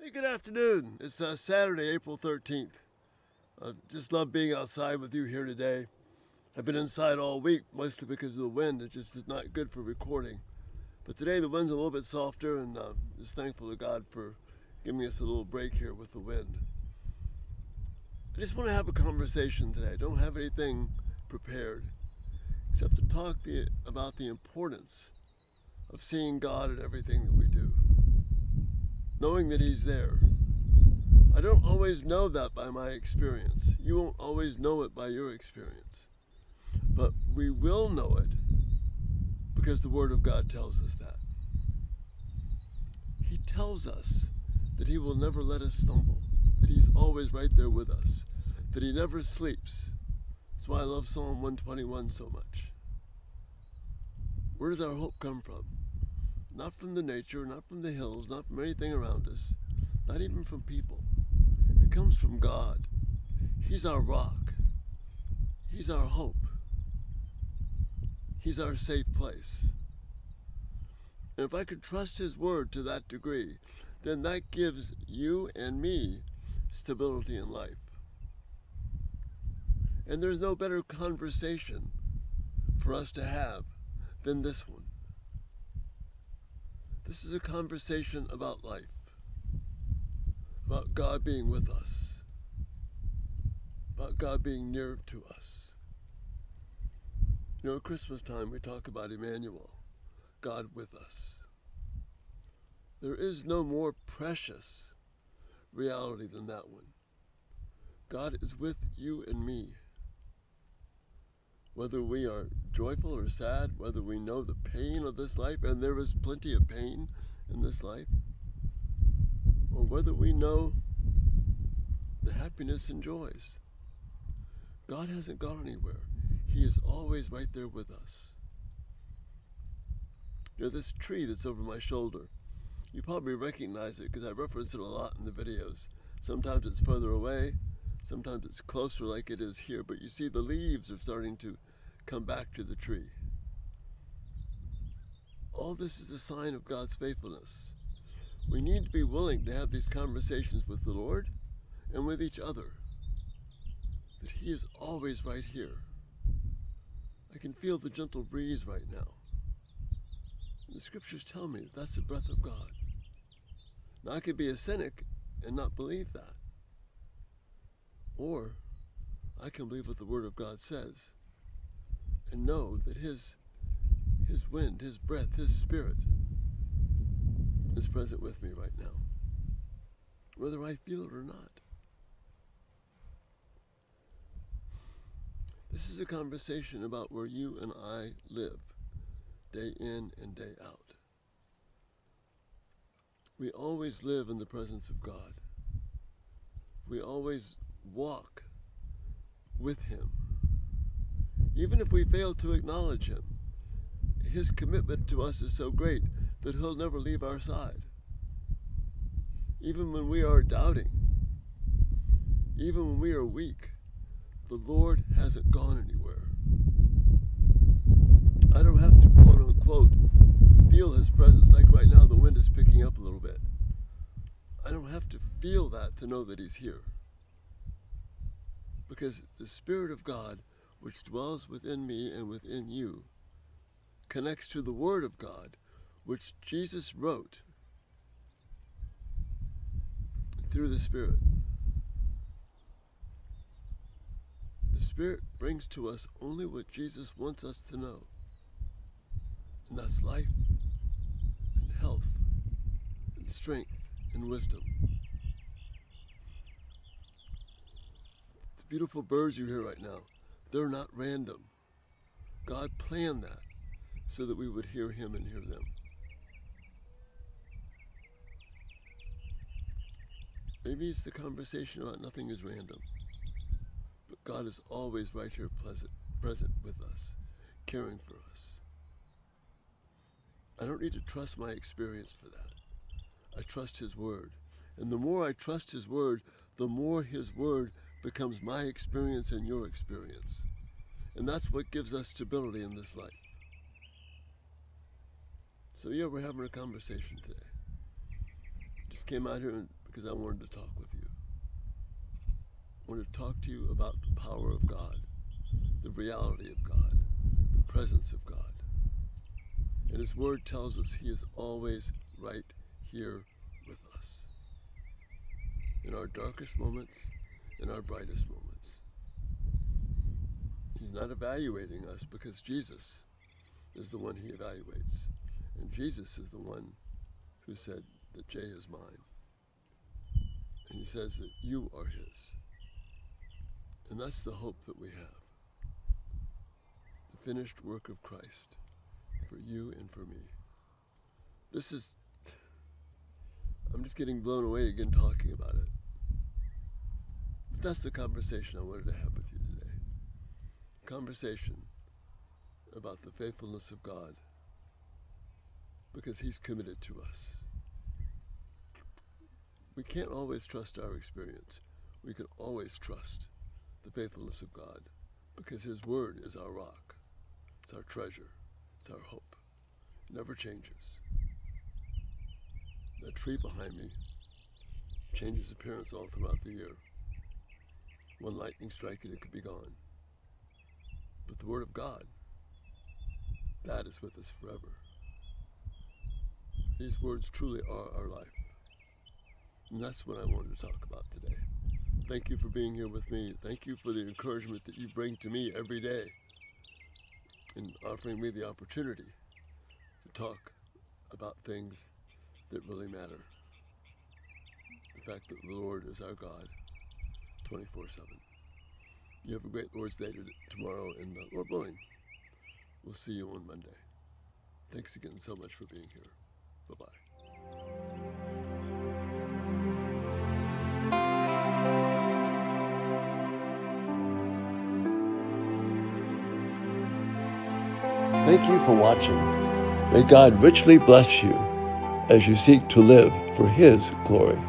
Hey, good afternoon. It's Saturday, April 13th. Just love being outside with you here today. I've been inside all week, mostly because of the wind. It just is not good for recording. But today the wind's a little bit softer, and just thankful to God for giving us a little break here with the wind. I just want to have a conversation today. I don't have anything prepared, except to talk about the importance of seeing God in everything that we do. Knowing that He's there. I don't always know that by my experience. You won't always know it by your experience. But we will know it because the Word of God tells us that. He tells us that He will never let us stumble, that He's always right there with us, that He never sleeps. That's why I love Psalm 121 so much. Where does our hope come from? Not from the nature, not from the hills, not from anything around us, not even from people. It comes from God. He's our rock. He's our hope. He's our safe place. And if I could trust His Word to that degree, then that gives you and me stability in life. And there's no better conversation for us to have than this one. This is a conversation about life, about God being with us, about God being near to us. You know, at Christmas time we talk about Emmanuel, God with us. There is no more precious reality than that one. God is with you and me. Whether we are joyful or sad, whether we know the pain of this life, and there is plenty of pain in this life, or whether we know the happiness and joys, God hasn't gone anywhere. He is always right there with us. You know, this tree that's over my shoulder, you probably recognize it because I reference it a lot in the videos. Sometimes it's further away, sometimes it's closer like it is here, but you see the leaves are starting to come back to the tree. All this is a sign of God's faithfulness. We need to be willing to have these conversations with the Lord and with each other, that He is always right here. I can feel the gentle breeze right now. The scriptures tell me that that's the breath of God. Now I could be a cynic and not believe that. Or I can believe what the Word of God says and know that His wind, His breath, His Spirit is present with me right now, whether I feel it or not. This is a conversation about where you and I live, day in and day out. We always live in the presence of God. We always walk with Him. Even if we fail to acknowledge Him, His commitment to us is so great that He'll never leave our side. Even when we are doubting, even when we are weak, the Lord hasn't gone anywhere. I don't have to, quote unquote, feel His presence. Like right now, the wind is picking up a little bit. I don't have to feel that to know that He's here. Because the Spirit of God, which dwells within me and within you, connects to the Word of God, which Jesus wrote through the Spirit. The Spirit brings to us only what Jesus wants us to know, and that's life and health and strength and wisdom. The beautiful birds you hear right now, they're not random. God planned that so that we would hear Him and hear them. Maybe it's the conversation about nothing is random, but God is always right here present with us, caring for us. I don't need to trust my experience for that. I trust His Word. And the more I trust His Word, the more His Word becomes my experience and your experience. And that's what gives us stability in this life. So yeah, we're having a conversation today. Just came out here because I wanted to talk with you. I wanted to talk to you about the power of God, the reality of God, the presence of God. And His Word tells us He is always right here with us. In our darkest moments, in our brightest moments. He's not evaluating us because Jesus is the one He evaluates. And Jesus is the one who said that Jay is mine. And He says that you are His. And that's the hope that we have. The finished work of Christ for you and for me. I'm just getting blown away again talking about it. But that's the conversation I wanted to have with you today. A conversation about the faithfulness of God, because He's committed to us. We can't always trust our experience. We can always trust the faithfulness of God, because His Word is our rock. It's our treasure. It's our hope. It never changes. That tree behind me changes appearance all throughout the year. One lightning strike and it could be gone. But the Word of God, that is with us forever. These words truly are our life. And that's what I wanted to talk about today. Thank you for being here with me. Thank you for the encouragement that you bring to me every day in offering me the opportunity to talk about things that really matter. The fact that the Lord is our God 24/7. You have a great Lord's Day tomorrow, and Lord willing, we'll see you on Monday. Thanks again so much for being here. Bye-bye. Thank you for watching. May God richly bless you as you seek to live for His glory.